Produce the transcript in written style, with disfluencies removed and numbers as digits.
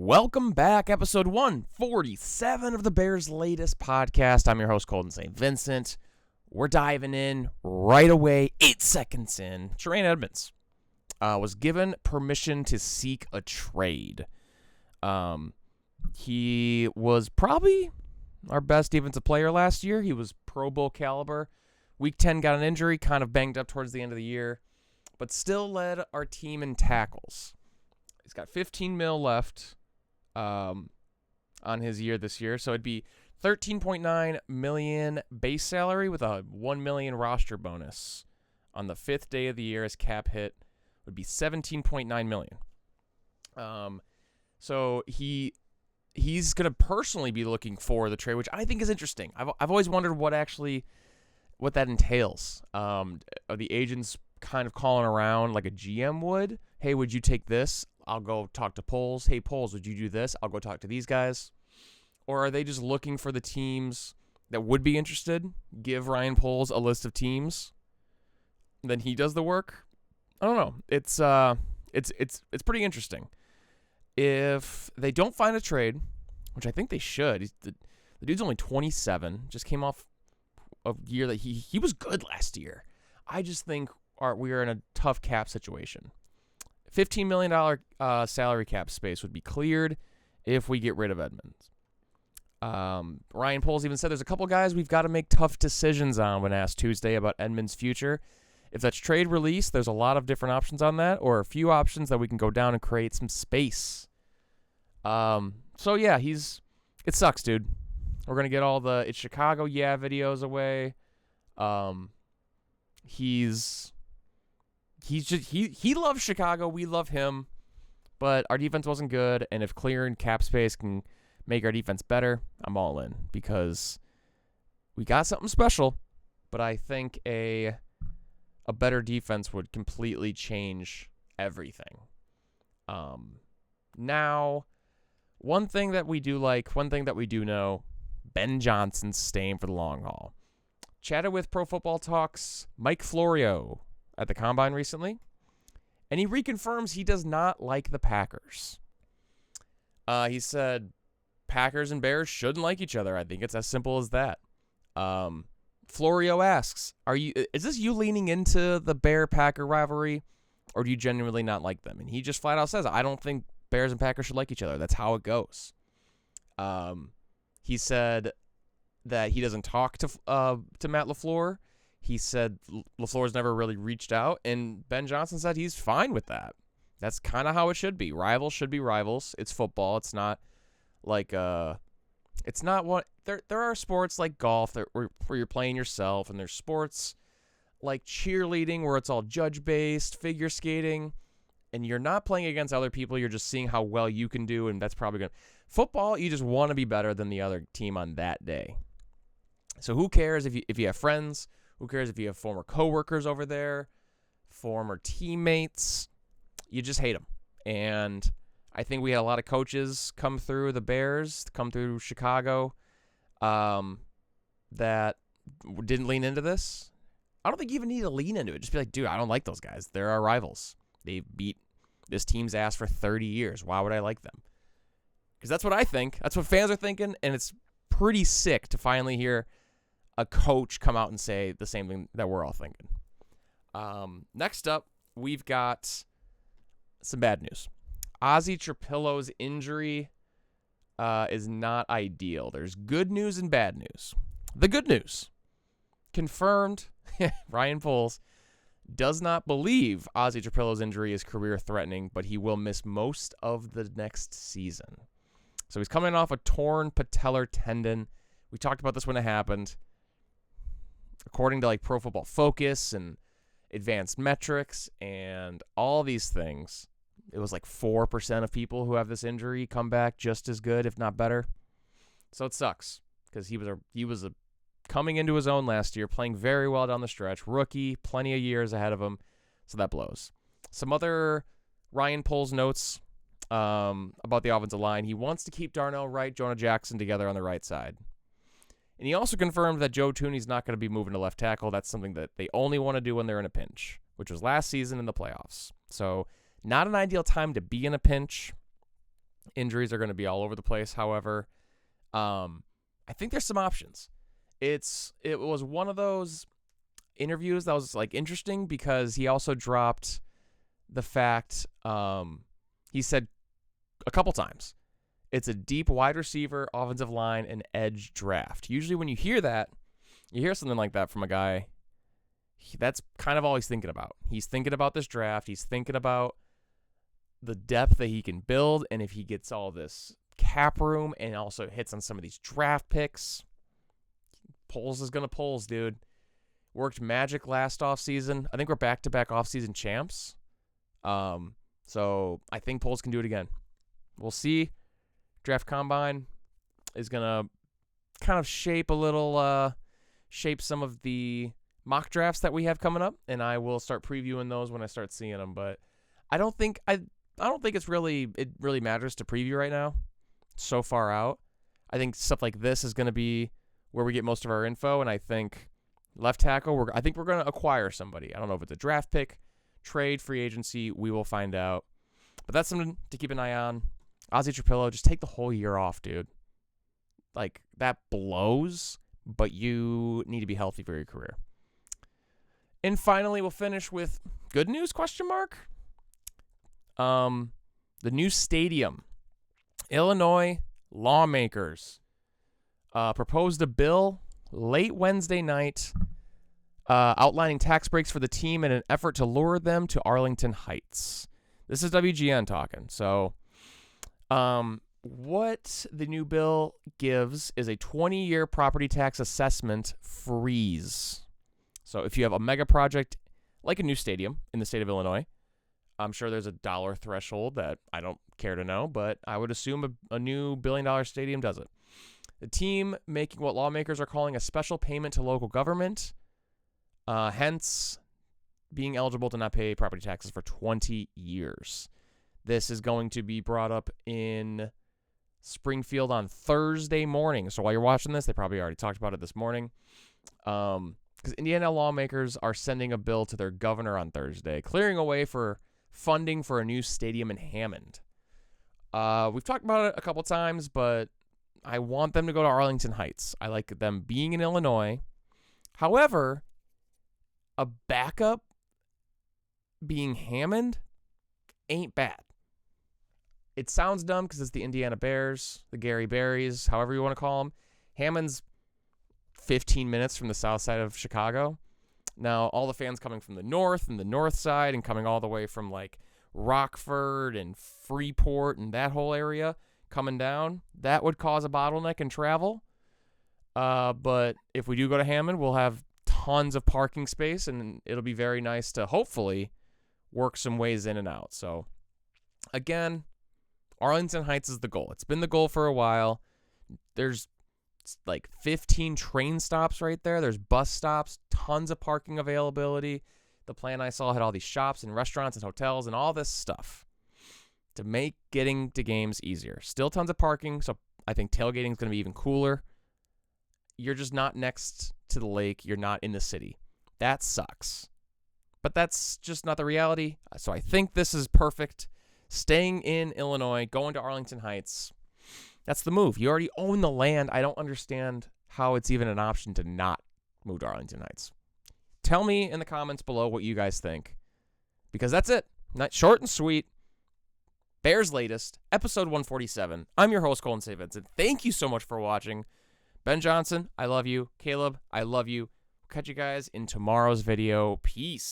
Welcome back, episode 147 of the Bears' latest podcast. I'm your host, Colton St. Vincent. We're diving in right away, 8 seconds in. Tremaine Edmunds was given permission to seek a trade. He was probably our best defensive player last year. He was Pro Bowl caliber. Week 10 got an injury, kind of banged up towards the end of the year, but still led our team in tackles. He's got $15 million left on his year this year, so it'd be $13.9 million base salary with a $1 million roster bonus. On the 5th day of the year, his cap hit would be $17.9 million. So he's going to personally be looking for the trade, which I think is interesting. I've always wondered what that entails. Are the agents kind of calling around like a GM would? Hey, would you take this? I'll go talk to Poles. Hey, Poles, would you do this? I'll go talk to these guys. Or are they just looking for the teams that would be interested? Give Ryan Poles a list of teams, then he does the work. I don't know. It's pretty interesting. If they don't find a trade, which I think they should, the dude's only 27, just came off a year that he was good last year. I just think we are in a tough cap situation. $15 million salary cap space would be cleared if we get rid of Edmunds. Ryan Poles even said there's a couple guys we've got to make tough decisions on when asked Tuesday about Edmunds' future. If that's trade release, there's a lot of different options on that, or a few options that we can go down and create some space. So yeah, it sucks, dude. We're going to get all the "It's Chicago, yeah" videos away. He loves Chicago. We love him. But our defense wasn't good. And if clearing cap space can make our defense better, I'm all in. Because we got something special. But I think a better defense would completely change everything. Now, one thing that we do know, Ben Johnson's staying for the long haul. Chatted with Pro Football Talk's Mike Florio at the Combine recently, and he reconfirms he does not like the Packers. He said Packers and Bears shouldn't like each other. I think it's as simple as that. Florio asks, is this you leaning into the Bear-Packer rivalry, or do you genuinely not like them? And he just flat out says, I don't think Bears and Packers should like each other. That's how it goes. He said that he doesn't talk to Matt LaFleur. He said LaFleur's never really reached out, and Ben Johnson said he's fine with that. That's kind of how it should be. Rivals should be rivals. It's football. It's not like it's not what there are sports like golf where you're playing yourself, and there's sports like cheerleading where it's all judge-based, figure skating, and you're not playing against other people. You're just seeing how well you can do, and that's probably going to... Football, you just want to be better than the other team on that day. So who cares if you have friends? Who cares if you have former coworkers over there, former teammates? You just hate them. And I think we had a lot of coaches come through the Bears, come through Chicago, that didn't lean into this. I don't think you even need to lean into it. Just be like, dude, I don't like those guys. They're our rivals. They've beat this team's ass for 30 years. Why would I like them? Because that's what I think. That's what fans are thinking, and it's pretty sick to finally hear a coach come out and say the same thing that we're all thinking. Next up, we've got some bad news. Ozzy Trapillo's injury is not ideal. There's good news and bad news. The good news, confirmed, Ryan Poles does not believe Ozzy Trapillo's injury is career-threatening, but he will miss most of the next season. So he's coming off a torn patellar tendon. We talked about this when it happened. According to like Pro Football Focus and advanced metrics and all these things, it was like 4% of people who have this injury come back just as good, if not better. So it sucks because he was coming into his own last year, playing very well down the stretch, rookie, plenty of years ahead of him. So that blows. Some other Ryan Poles notes about the offensive line. He wants to keep Darnell Wright, Jonah Jackson together on the right side. And he also confirmed that Joe Thuney's not going to be moving to left tackle. That's something that they only want to do when they're in a pinch, which was last season in the playoffs. So not an ideal time to be in a pinch. Injuries are going to be all over the place. However, I think there's some options. It was one of those interviews that was like interesting because he also dropped the fact he said a couple times it's a deep wide receiver, offensive line, and edge draft. Usually when you hear that, you hear something like that from a guy, that's kind of all he's thinking about. He's thinking about this draft. He's thinking about the depth that he can build, and if he gets all this cap room and also hits on some of these draft picks, Poles is going to Poles, dude. Worked magic last offseason. I think we're back-to-back offseason champs. So I think Poles can do it again. We'll see. Draft Combine is going to kind of shape some of the mock drafts that we have coming up, and I will start previewing those when I start seeing them. But I don't think it really matters to preview right now. It's so far out. I think stuff like this is going to be where we get most of our info, and I think left tackle, I think we're going to acquire somebody. I don't know if it's a draft pick, trade, free agency. We will find out. But that's something to keep an eye on. Ozzie Trapillo, just take the whole year off, dude. Like, that blows, but you need to be healthy for your career. And finally, we'll finish with good news, ? The new stadium. Illinois lawmakers proposed a bill late Wednesday night outlining tax breaks for the team in an effort to lure them to Arlington Heights. This is WGN talking. So what the new bill gives is a 20-year property tax assessment freeze. So if you have a mega project like a new stadium in the state of Illinois, I'm sure there's a dollar threshold that I don't care to know, but I would assume a new billion-dollar stadium does it. The team making what lawmakers are calling a special payment to local government, hence being eligible to not pay property taxes for 20 years. This is going to be brought up in Springfield on Thursday morning. So while you're watching this, they probably already talked about it this morning. Because Indiana lawmakers are sending a bill to their governor on Thursday, clearing a way for funding for a new stadium in Hammond. We've talked about it a couple times, but I want them to go to Arlington Heights. I like them being in Illinois. However, a backup being Hammond ain't bad. It sounds dumb because it's the Indiana Bears, the Gary Berries, however you want to call them. Hammond's 15 minutes from the south side of Chicago. Now, all the fans coming from the north and the north side and coming all the way from like Rockford and Freeport and that whole area coming down, that would cause a bottleneck in travel. But if we do go to Hammond, we'll have tons of parking space, and it'll be very nice to hopefully work some ways in and out. So, again, Arlington Heights is the goal. It's been the goal for a while. There's like 15 train stops right there. There's bus stops, tons of parking availability. The plan I saw had all these shops and restaurants and hotels and all this stuff to make getting to games easier. Still tons of parking, so I think tailgating is going to be even cooler. You're just not next to the lake. You're not in the city. That sucks. But that's just not the reality. So I think this is perfect. Staying in Illinois, going to Arlington Heights, that's the move. You already own the land. I don't understand how it's even an option to not move to Arlington Heights. Tell me in the comments below what you guys think. Because that's it. Not short and sweet. Bears Latest, episode 147. I'm your host, Colton St. Vincent. Thank you so much for watching. Ben Johnson, I love you. Caleb, I love you. Catch you guys in tomorrow's video. Peace.